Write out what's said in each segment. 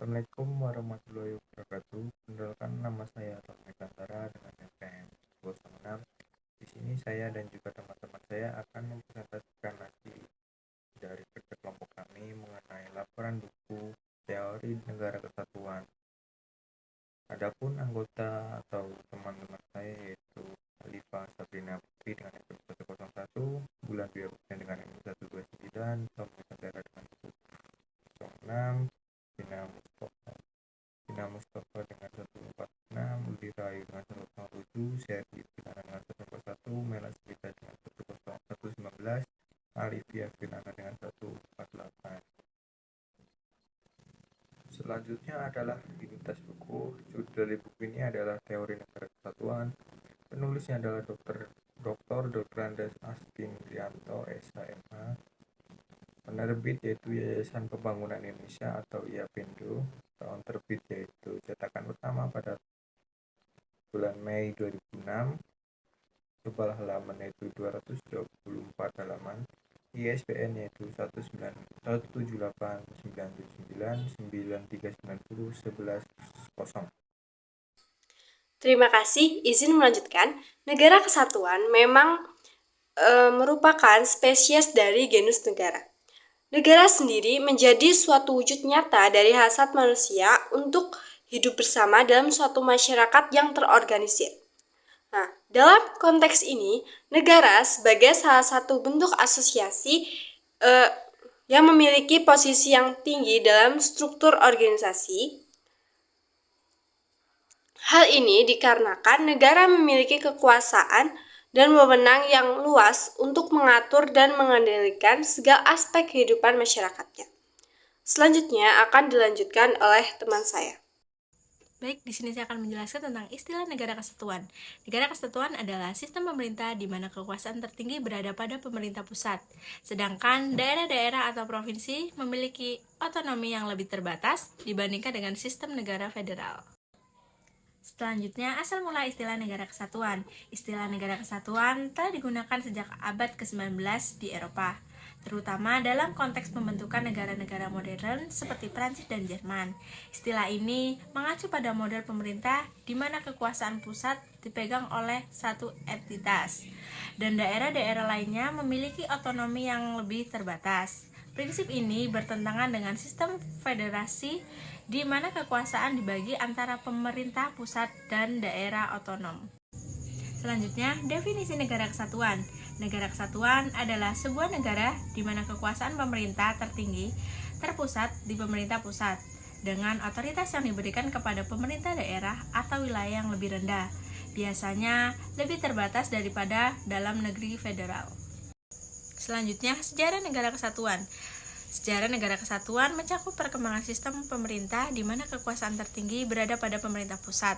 Assalamualaikum warahmatullahi wabarakatuh. Perkenalkan, nama saya Tommy Kantara dengan NPM 1096. Di sini saya dan juga teman-teman saya akan mempresentasikan hasil dari kerja kelompok kami mengenai laporan buku teori negara kesatuan. Adapun anggota atau teman-teman saya yaitu Alifa Sabrina Putri dengan NPM 101, Bulan Biar dengan NPM 129, Tommy Kantara dengan 106, Bina Mustafa dengan 146, Udi Rayu dengan 107, Sergi Finana dengan 141, Melas Rita dengan 119, Alivia Finana dengan 148. Selanjutnya adalah identitas buku. Judul dari buku ini adalah Teori Negara Kesatuan. Penulisnya adalah Dr. Andes Astin Rianto, SHMH. Penerbit yaitu Yayasan Pembangunan Indonesia atau YAPindo. Tahun terbit yaitu cetakan pertama pada bulan Mei 2006. Jumlah halaman yaitu 224 halaman. ISBN yaitu 1789799939011. Terima kasih. Izin melanjutkan. Negara kesatuan memang merupakan spesies dari genus negara. Negara sendiri menjadi suatu wujud nyata dari hasrat manusia untuk hidup bersama dalam suatu masyarakat yang terorganisir. Nah, dalam konteks ini, negara sebagai salah satu bentuk asosiasi yang memiliki posisi yang tinggi dalam struktur organisasi. Hal ini dikarenakan negara memiliki kekuasaan dan wewenang yang luas untuk mengatur dan mengendalikan segala aspek kehidupan masyarakatnya. Selanjutnya akan dilanjutkan oleh teman saya. Baik, di sini saya akan menjelaskan tentang istilah negara kesatuan. Negara kesatuan adalah sistem pemerintah di mana kekuasaan tertinggi berada pada pemerintah pusat, sedangkan daerah-daerah atau provinsi memiliki otonomi yang lebih terbatas dibandingkan dengan sistem negara federal. Selanjutnya, asal mula istilah negara kesatuan. Istilah negara kesatuan telah digunakan sejak abad ke-19 di Eropa, terutama dalam konteks pembentukan negara-negara modern seperti Prancis dan Jerman. Istilah ini mengacu pada model pemerintah di mana kekuasaan pusat dipegang oleh satu entitas dan daerah-daerah lainnya memiliki otonomi yang lebih terbatas. Prinsip ini bertentangan dengan sistem federasi di mana kekuasaan dibagi antara pemerintah pusat dan daerah otonom. Selanjutnya, definisi negara kesatuan. Negara kesatuan adalah sebuah negara di mana kekuasaan pemerintah tertinggi terpusat di pemerintah pusat, dengan otoritas yang diberikan kepada pemerintah daerah atau wilayah yang lebih rendah, biasanya lebih terbatas daripada dalam negeri federal. Selanjutnya, sejarah negara kesatuan. Sejarah negara kesatuan mencakup perkembangan sistem pemerintah di mana kekuasaan tertinggi berada pada pemerintah pusat,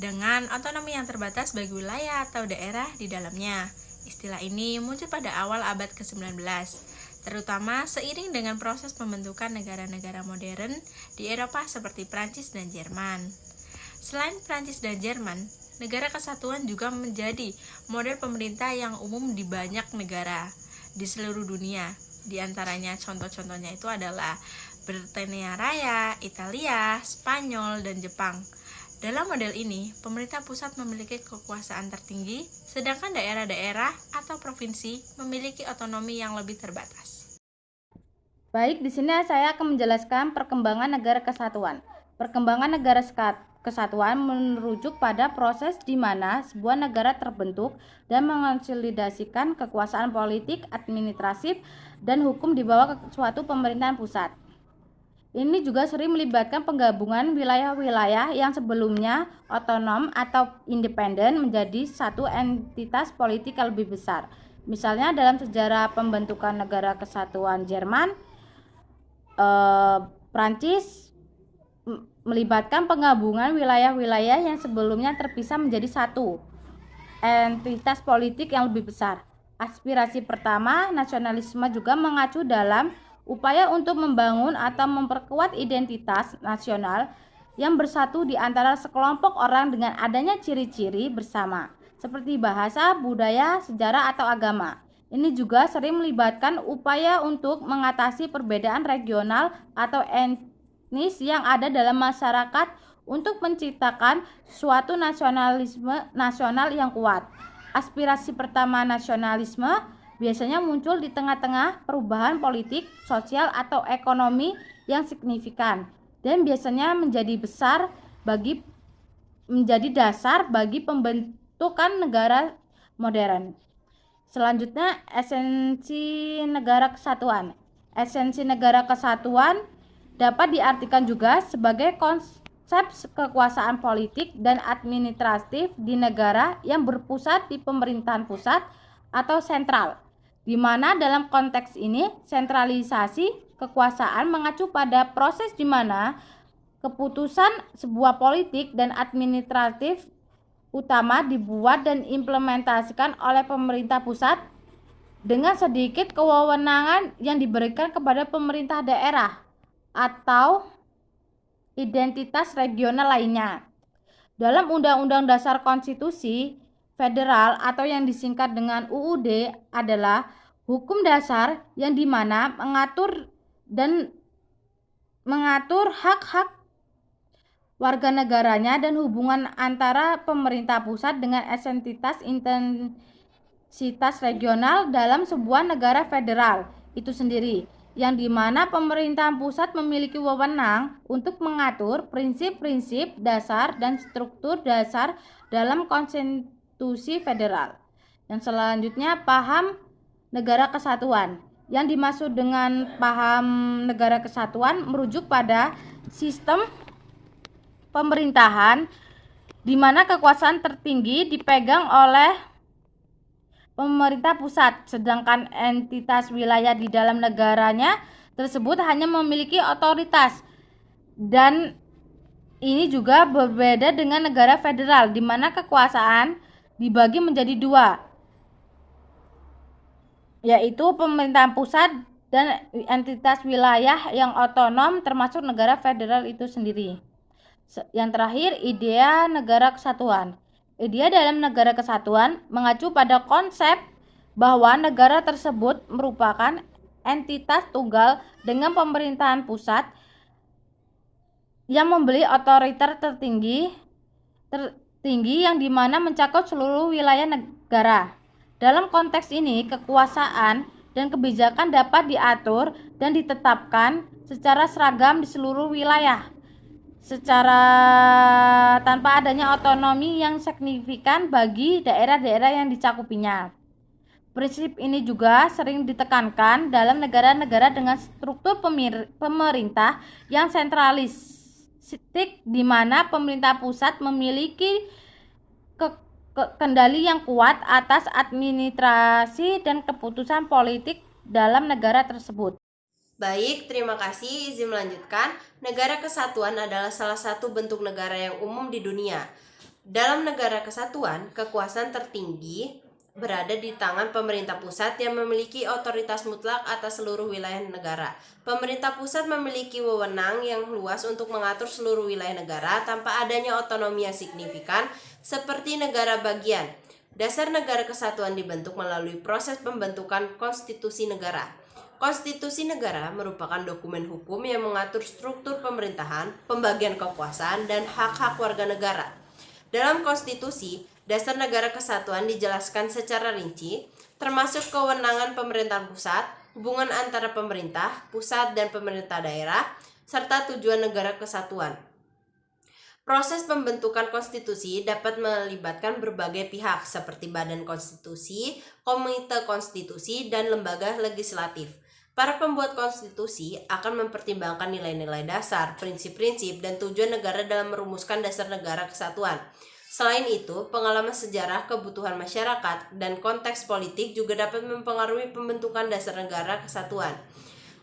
dengan otonomi yang terbatas bagi wilayah atau daerah di dalamnya. Istilah ini muncul pada awal abad ke-19, terutama seiring dengan proses pembentukan negara-negara modern di Eropa seperti Prancis dan Jerman. Selain Prancis dan Jerman, negara kesatuan juga menjadi model pemerintah yang umum di banyak negara di seluruh dunia. Di antaranya contoh-contohnya itu adalah Britania Raya, Italia, Spanyol, dan Jepang. Dalam model ini, pemerintah pusat memiliki kekuasaan tertinggi, sedangkan daerah-daerah atau provinsi memiliki otonomi yang lebih terbatas. Baik, di sini saya akan menjelaskan perkembangan negara kesatuan. Perkembangan negara kesatuan merujuk pada proses di mana sebuah negara terbentuk dan mengonsolidasikan kekuasaan politik, administratif, dan hukum di bawah suatu pemerintahan pusat. Ini juga sering melibatkan penggabungan wilayah-wilayah yang sebelumnya otonom atau independen menjadi satu entitas politik yang lebih besar. Misalnya dalam sejarah pembentukan negara kesatuan Jerman, Prancis melibatkan penggabungan wilayah-wilayah yang sebelumnya terpisah menjadi satu entitas politik yang lebih besar. Aspirasi pertama, nasionalisme juga mengacu dalam upaya untuk membangun atau memperkuat identitas nasional yang bersatu di antara sekelompok orang dengan adanya ciri-ciri bersama, seperti bahasa, budaya, sejarah, atau agama. Ini juga sering melibatkan upaya untuk mengatasi perbedaan regional atau etnis yang ada dalam masyarakat untuk menciptakan suatu nasionalisme nasional yang kuat. Aspirasi pertama nasionalisme biasanya muncul di tengah-tengah perubahan politik, sosial, atau ekonomi yang signifikan dan biasanya menjadi dasar bagi pembentukan negara modern. Selanjutnya, esensi negara kesatuan. Esensi negara kesatuan dapat diartikan juga sebagai konsep kekuasaan politik dan administratif di negara yang berpusat di pemerintahan pusat atau sentral, di mana dalam konteks ini sentralisasi kekuasaan mengacu pada proses di mana keputusan sebuah politik dan administratif utama dibuat dan implementasikan oleh pemerintah pusat dengan sedikit kewenangan yang diberikan kepada pemerintah daerah atau identitas regional lainnya. Dalam Undang-Undang Dasar Konstitusi Federal atau yang disingkat dengan UUD adalah hukum dasar yang dimana mengatur hak-hak warga negaranya dan hubungan antara pemerintah pusat dengan intensitas regional dalam sebuah negara federal itu sendiri, yang dimana pemerintahan pusat memiliki wewenang untuk mengatur prinsip-prinsip dasar dan struktur dasar dalam konstitusi federal. Yang selanjutnya, paham negara kesatuan. Yang dimaksud dengan paham negara kesatuan merujuk pada sistem pemerintahan di mana kekuasaan tertinggi dipegang oleh pemerintah pusat, sedangkan entitas wilayah di dalam negaranya tersebut hanya memiliki otoritas. Dan ini juga berbeda dengan negara federal, di mana kekuasaan dibagi menjadi dua, yaitu pemerintahan pusat dan entitas wilayah yang otonom termasuk negara federal itu sendiri. Yang terakhir, idea negara kesatuan. Idea dalam negara kesatuan mengacu pada konsep bahwa negara tersebut merupakan entitas tunggal dengan pemerintahan pusat yang memberi otoriter tertinggi yang dimana mencakup seluruh wilayah negara. Dalam konteks ini, kekuasaan dan kebijakan dapat diatur dan ditetapkan secara seragam di seluruh wilayah secara tanpa adanya otonomi yang signifikan bagi daerah-daerah yang dicakupinya. Prinsip ini juga sering ditekankan dalam negara-negara dengan struktur pemerintah yang sentralistik, di mana pemerintah pusat memiliki kendali yang kuat atas administrasi dan keputusan politik dalam negara tersebut. Baik, terima kasih. Izin melanjutkan. Negara kesatuan adalah salah satu bentuk negara yang umum di dunia. Dalam negara kesatuan, kekuasaan tertinggi berada di tangan pemerintah pusat yang memiliki otoritas mutlak atas seluruh wilayah negara. Pemerintah pusat memiliki wewenang yang luas untuk mengatur seluruh wilayah negara tanpa adanya otonomi yang signifikan seperti negara bagian. Dasar negara kesatuan dibentuk melalui proses pembentukan konstitusi negara. Konstitusi negara merupakan dokumen hukum yang mengatur struktur pemerintahan, pembagian kekuasaan, dan hak-hak warga negara. Dalam konstitusi, dasar negara kesatuan dijelaskan secara rinci, termasuk kewenangan pemerintahan pusat, hubungan antara pemerintah pusat dan pemerintah daerah, serta tujuan negara kesatuan. Proses pembentukan konstitusi dapat melibatkan berbagai pihak seperti Badan Konstitusi, Komite Konstitusi, dan lembaga legislatif. Para pembuat konstitusi akan mempertimbangkan nilai-nilai dasar, prinsip-prinsip, dan tujuan negara dalam merumuskan dasar negara kesatuan. Selain itu, pengalaman sejarah, kebutuhan masyarakat, dan konteks politik juga dapat mempengaruhi pembentukan dasar negara kesatuan.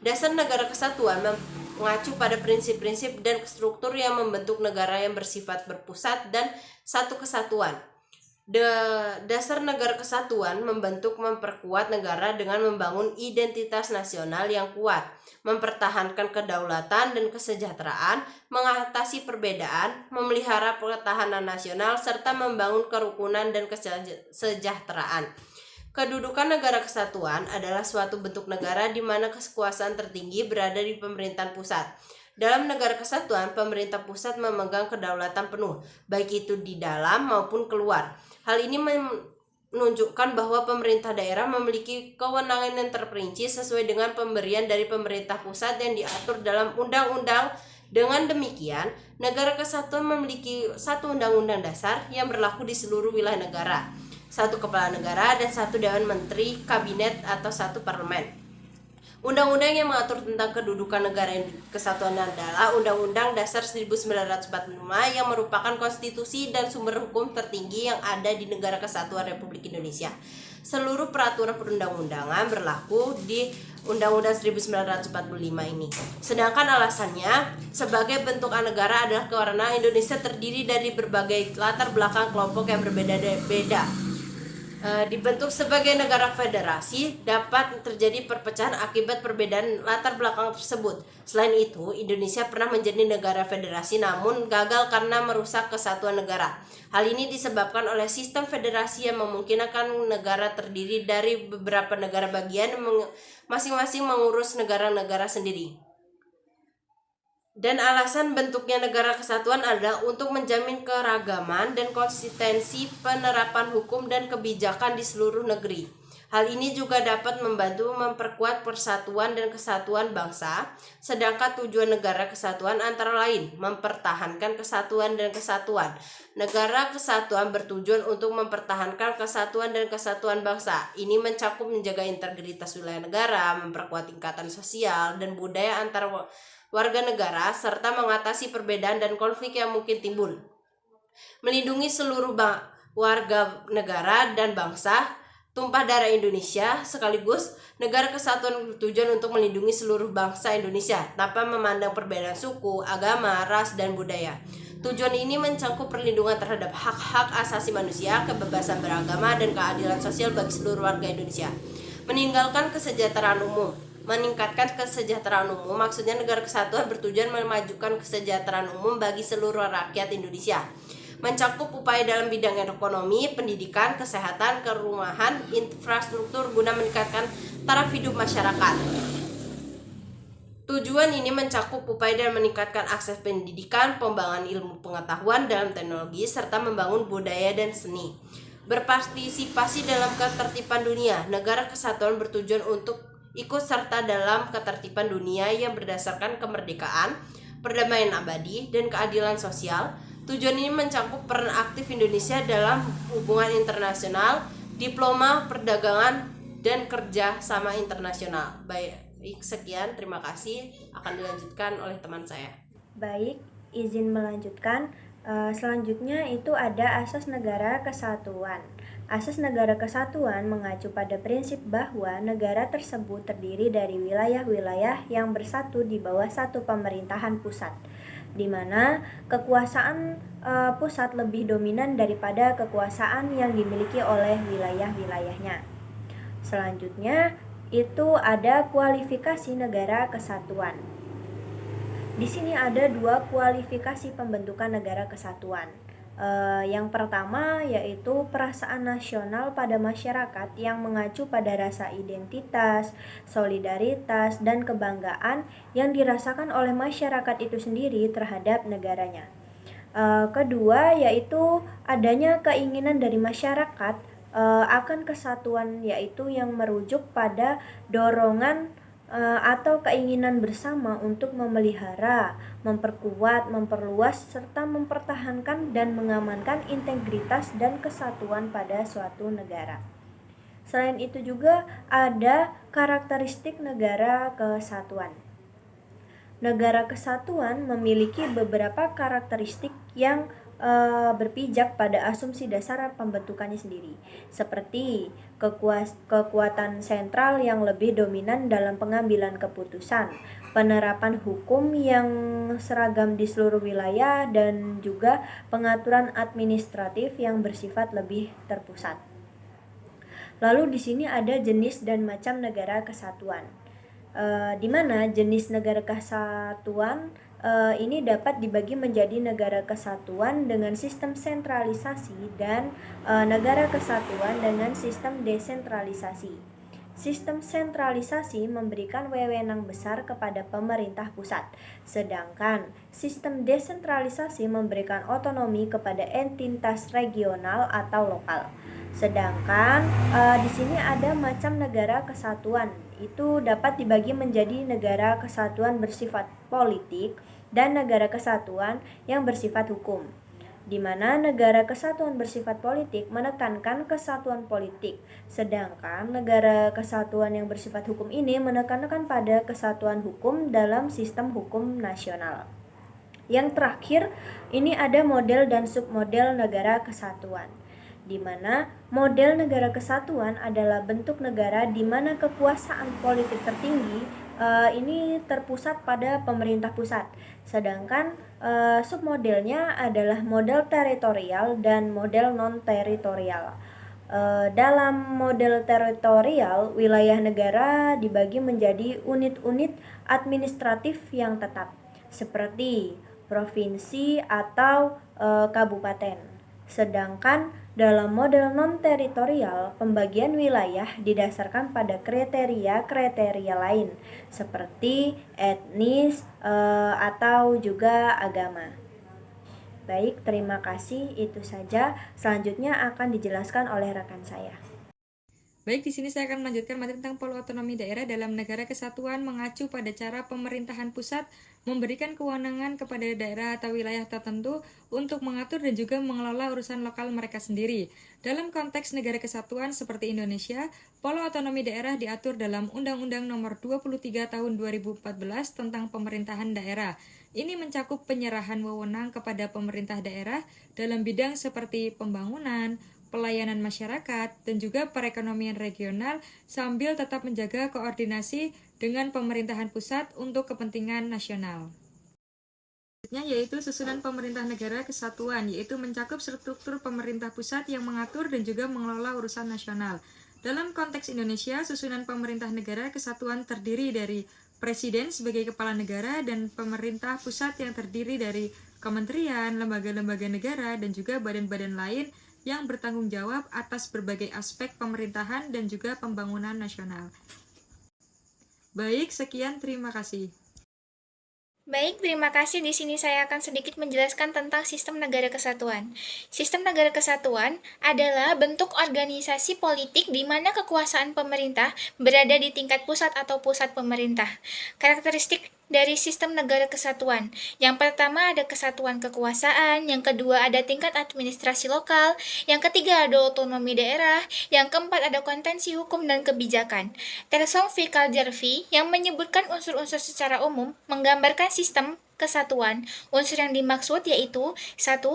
Dasar negara kesatuan mengacu pada prinsip-prinsip dan struktur yang membentuk negara yang bersifat berpusat dan satu kesatuan. Dasar negara kesatuan memperkuat negara dengan membangun identitas nasional yang kuat, mempertahankan kedaulatan dan kesejahteraan, mengatasi perbedaan, memelihara pertahanan nasional, serta membangun kerukunan dan kesejahteraan. Kedudukan negara kesatuan adalah suatu bentuk negara di mana kekuasaan tertinggi berada di pemerintahan pusat. Dalam negara kesatuan, pemerintah pusat memegang kedaulatan penuh, baik itu di dalam maupun keluar. Hal ini menunjukkan bahwa pemerintah daerah memiliki kewenangan yang terperinci sesuai dengan pemberian dari pemerintah pusat yang diatur dalam undang-undang. Dengan demikian, negara kesatuan memiliki satu undang-undang dasar yang berlaku di seluruh wilayah negara, satu kepala negara dan satu dewan menteri, kabinet atau satu parlemen. Undang-undang yang mengatur tentang kedudukan negara kesatuan adalah Undang-Undang Dasar 1945 yang merupakan konstitusi dan sumber hukum tertinggi yang ada di Negara Kesatuan Republik Indonesia. Seluruh peraturan perundang-undangan berlaku di Undang-Undang 1945 ini. Sedangkan alasannya sebagai bentuk negara adalah karena Indonesia terdiri dari berbagai latar belakang kelompok yang berbeda-beda. Dibentuk sebagai negara federasi, dapat terjadi perpecahan akibat perbedaan latar belakang tersebut. Selain itu, Indonesia pernah menjadi negara federasi namun gagal karena merusak kesatuan negara. Hal ini disebabkan oleh sistem federasi yang memungkinkan negara terdiri dari beberapa negara bagian masing-masing mengurus negara-negara sendiri. Dan alasan bentuknya negara kesatuan adalah untuk menjamin keragaman dan konsistensi penerapan hukum dan kebijakan di seluruh negeri. Hal ini juga dapat membantu memperkuat persatuan dan kesatuan bangsa, sedangkan tujuan negara kesatuan antara lain mempertahankan kesatuan dan kesatuan. Negara kesatuan bertujuan untuk mempertahankan kesatuan dan kesatuan bangsa. Ini mencakup menjaga integritas wilayah negara, memperkuat tingkatan sosial dan budaya antar warga negara, serta mengatasi perbedaan dan konflik yang mungkin timbul. Melindungi seluruh warga negara dan bangsa tumpah darah Indonesia, sekaligus negara kesatuan bertujuan untuk melindungi seluruh bangsa Indonesia tanpa memandang perbedaan suku, agama, ras, dan budaya. Tujuan ini mencakup perlindungan terhadap hak-hak asasi manusia, kebebasan beragama, dan keadilan sosial bagi seluruh warga Indonesia. Meninggalkan kesejahteraan umum. Meningkatkan kesejahteraan umum, maksudnya negara kesatuan bertujuan memajukan kesejahteraan umum bagi seluruh rakyat Indonesia. Mencakup upaya dalam bidang ekonomi, pendidikan, kesehatan, kerumahan, infrastruktur guna meningkatkan taraf hidup masyarakat. Tujuan ini mencakup upaya dalam meningkatkan akses pendidikan, pengembangan ilmu pengetahuan dalam teknologi, serta membangun budaya dan seni. Berpartisipasi dalam ketertiban dunia. Negara kesatuan bertujuan untuk ikut serta dalam ketertiban dunia yang berdasarkan kemerdekaan, perdamaian abadi, dan keadilan sosial. Tujuan ini mencakup peran aktif Indonesia dalam hubungan internasional, diploma, perdagangan, dan kerja sama internasional. Baik, sekian, terima kasih. Akan dilanjutkan oleh teman saya. Baik, izin melanjutkan. Selanjutnya itu ada asas negara kesatuan. Asas negara kesatuan mengacu pada prinsip bahwa negara tersebut terdiri dari wilayah-wilayah yang bersatu di bawah satu pemerintahan pusat, di mana kekuasaan pusat lebih dominan daripada kekuasaan yang dimiliki oleh wilayah-wilayahnya. Selanjutnya itu ada kualifikasi negara kesatuan. Di sini ada dua kualifikasi pembentukan negara kesatuan. Yang pertama yaitu perasaan nasional pada masyarakat yang mengacu pada rasa identitas, solidaritas, dan kebanggaan yang dirasakan oleh masyarakat itu sendiri terhadap negaranya. Kedua yaitu adanya keinginan dari masyarakat akan kesatuan, yaitu yang merujuk pada dorongan atau keinginan bersama untuk memelihara, memperkuat, memperluas, serta mempertahankan dan mengamankan integritas dan kesatuan pada suatu negara. Selain itu juga ada karakteristik negara kesatuan. Negara kesatuan memiliki beberapa karakteristik yang berpijak pada asumsi dasar pembentukannya sendiri, seperti kekuatan sentral yang lebih dominan dalam pengambilan keputusan, penerapan hukum yang seragam di seluruh wilayah, dan juga pengaturan administratif yang bersifat lebih terpusat. Lalu di sini ada jenis dan macam negara kesatuan, di mana jenis negara kesatuan ini dapat dibagi menjadi negara kesatuan dengan sistem sentralisasi dan negara kesatuan dengan sistem desentralisasi. Sistem sentralisasi memberikan wewenang besar kepada pemerintah pusat, sedangkan sistem desentralisasi memberikan otonomi kepada entitas regional atau lokal. Sedangkan di sini ada macam negara kesatuan, itu dapat dibagi menjadi negara kesatuan bersifat politik dan negara kesatuan yang bersifat hukum, di mana negara kesatuan bersifat politik menekankan kesatuan politik, sedangkan negara kesatuan yang bersifat hukum ini menekankan pada kesatuan hukum dalam sistem hukum nasional. Yang terakhir, ini ada model dan submodel negara kesatuan, di mana model negara kesatuan adalah bentuk negara di mana kekuasaan politik tertinggi ini terpusat pada pemerintah pusat, sedangkan submodelnya adalah model teritorial dan model non-teritorial. Dalam model teritorial, wilayah negara dibagi menjadi unit-unit administratif yang tetap, seperti provinsi atau kabupaten. Sedangkan dalam model non-teritorial, pembagian wilayah didasarkan pada kriteria-kriteria lain, seperti etnis atau juga agama. Baik, terima kasih. Itu saja. Selanjutnya akan dijelaskan oleh rekan saya. Baik, di sini saya akan melanjutkan materi tentang pola otonomi daerah dalam negara kesatuan mengacu pada cara pemerintahan pusat memberikan kewenangan kepada daerah atau wilayah tertentu untuk mengatur dan juga mengelola urusan lokal mereka sendiri. Dalam konteks negara kesatuan seperti Indonesia, pola otonomi daerah diatur dalam Undang-Undang Nomor 23 Tahun 2014 tentang pemerintahan daerah. Ini mencakup penyerahan wewenang kepada pemerintah daerah dalam bidang seperti pembangunan, pelayanan masyarakat, dan juga perekonomian regional sambil tetap menjaga koordinasi dengan pemerintahan pusat untuk kepentingan nasional. Selanjutnya yaitu susunan pemerintah negara kesatuan, yaitu mencakup struktur pemerintah pusat yang mengatur dan juga mengelola urusan nasional. Dalam konteks Indonesia, susunan pemerintah negara kesatuan terdiri dari presiden sebagai kepala negara dan pemerintah pusat yang terdiri dari kementerian, lembaga-lembaga negara, dan juga badan-badan lain yang bertanggung jawab atas berbagai aspek pemerintahan dan juga pembangunan nasional. Baik, sekian, terima kasih. Baik, terima kasih. Di sini saya akan sedikit menjelaskan tentang sistem negara kesatuan. Sistem negara kesatuan adalah bentuk organisasi politik di mana kekuasaan pemerintah berada di tingkat pusat atau pusat pemerintah. Karakteristik dari sistem negara kesatuan. Yang pertama ada kesatuan kekuasaan, yang kedua ada tingkat administrasi lokal, yang ketiga ada otonomi daerah, yang keempat ada kontensi hukum dan kebijakan. Tersong V. Caldervi yang menyebutkan unsur-unsur secara umum menggambarkan sistem kesatuan. Unsur yang dimaksud yaitu 1.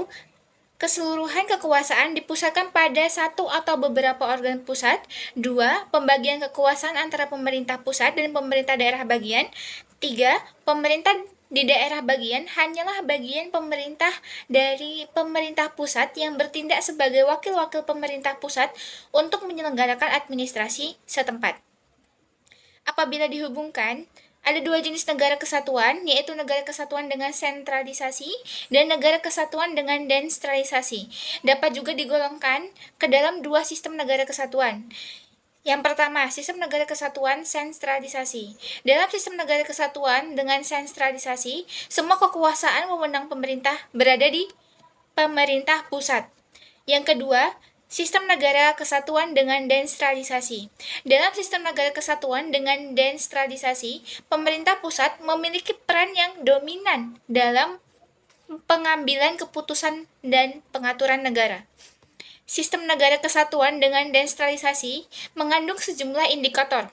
Keseluruhan kekuasaan dipusatkan pada satu atau beberapa organ pusat. 2. Pembagian kekuasaan antara pemerintah pusat dan pemerintah daerah bagian. 3. Pemerintah di daerah bagian hanyalah bagian pemerintah dari pemerintah pusat yang bertindak sebagai wakil-wakil pemerintah pusat untuk menyelenggarakan administrasi setempat. Apabila dihubungkan, ada dua jenis negara kesatuan, yaitu negara kesatuan dengan sentralisasi dan negara kesatuan dengan desentralisasi. Dapat juga digolongkan ke dalam dua sistem negara kesatuan. Yang pertama, sistem negara kesatuan sentralisasi. Dalam sistem negara kesatuan dengan sentralisasi, semua kekuasaan wewenang pemerintah berada di pemerintah pusat. Yang kedua, sistem negara kesatuan dengan desentralisasi. Dalam sistem negara kesatuan dengan desentralisasi, pemerintah pusat memiliki peran yang dominan dalam pengambilan keputusan dan pengaturan negara. Sistem negara kesatuan dengan desentralisasi mengandung sejumlah indikator.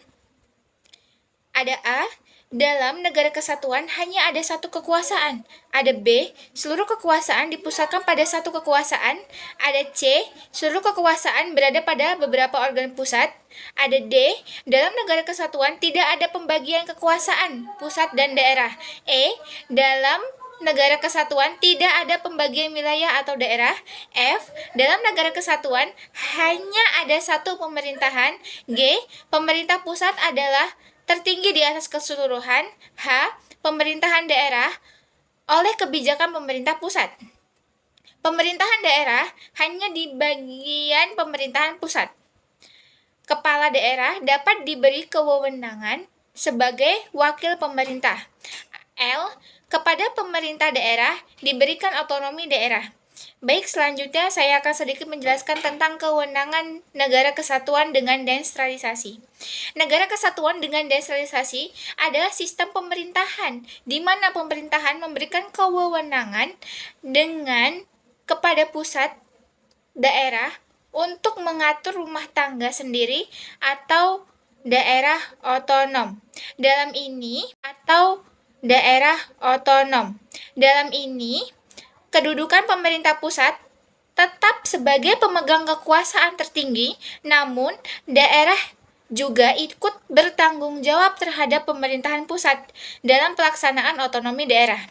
Ada A, dalam negara kesatuan hanya ada satu kekuasaan. Ada B, seluruh kekuasaan dipusatkan pada satu kekuasaan. Ada C, seluruh kekuasaan berada pada beberapa organ pusat. Ada D, dalam negara kesatuan tidak ada pembagian kekuasaan pusat dan daerah. E, dalam negara kesatuan tidak ada pembagian wilayah atau daerah. F, dalam negara kesatuan hanya ada satu pemerintahan. G, pemerintah pusat adalah tertinggi di atas keseluruhan. H, pemerintahan daerah oleh kebijakan pemerintah pusat. Pemerintahan daerah hanya di bagian pemerintahan pusat. kepala daerah dapat diberi kewenangan sebagai wakil pemerintah. L. Kepada pemerintah daerah diberikan otonomi daerah. Baik, selanjutnya saya akan sedikit menjelaskan tentang kewenangan negara kesatuan dengan desentralisasi. Negara kesatuan dengan desentralisasi adalah sistem pemerintahan di mana pemerintahan memberikan kewenangan dengan kepada pusat daerah untuk mengatur rumah tangga sendiri atau daerah otonom. Dalam ini kedudukan pemerintah pusat tetap sebagai pemegang kekuasaan tertinggi, namun daerah juga ikut bertanggung jawab terhadap pemerintahan pusat dalam pelaksanaan otonomi daerah.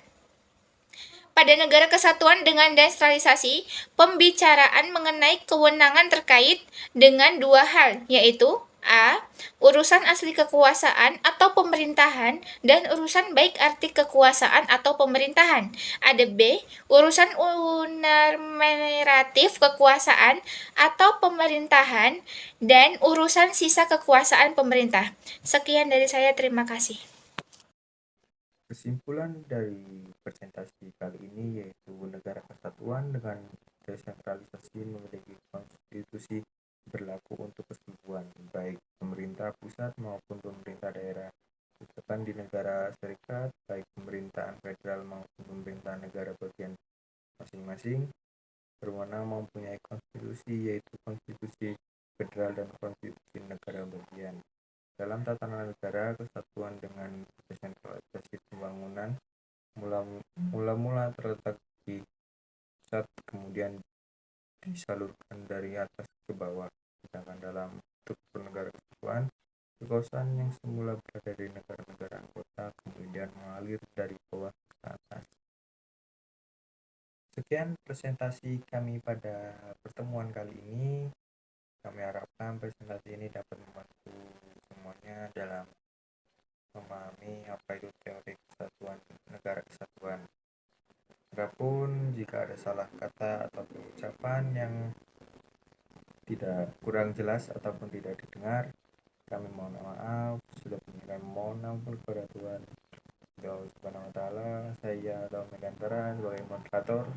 Pada negara kesatuan dengan desentralisasi, pembicaraan mengenai kewenangan terkait dengan dua hal, yaitu A. Urusan asli kekuasaan atau pemerintahan dan urusan baik arti kekuasaan atau pemerintahan. Ada B. Urusan normatif kekuasaan atau pemerintahan dan urusan sisa kekuasaan pemerintah. Sekian dari saya, terima kasih. Kesimpulan dari presentasi kali ini yaitu negara kesatuan dengan desentralisasi memiliki konstitusi berlaku untuk keseluruhan baik pemerintah pusat maupun pemerintah daerah. Misalkan di negara serikat baik pemerintahan federal maupun pemerintahan negara bagian masing-masing berwenang mempunyai konstitusi yaitu konstitusi federal dan konstitusi negara bagian. Dalam tatanan negara kesatuan dengan desentralisasi pembangunan mula-mula terletak di pusat kemudian disalurkan dari atas ke bawah, sedangkan dalam struktur negara kesatuan kekuasaan yang semula berada di negara-negara anggota kemudian mengalir dari bawah ke atas. Sekian presentasi kami pada pertemuan kali ini. Kami harapkan presentasi ini dapat membantu semuanya dalam memahami apa itu teori kesatuan negara kesatuan. Adapun jika ada salah kata atau ucapan yang tidak kurang jelas ataupun tidak didengar, kami mohon maaf. Sudah menyampaikan mohon ampun kepada Tuhan Subhanahu wa taala. Saya Daud Megantara sebagai moderator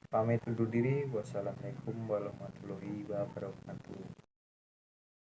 pamit undur diri. Wassalamualaikum warahmatullahi wabarakatuh.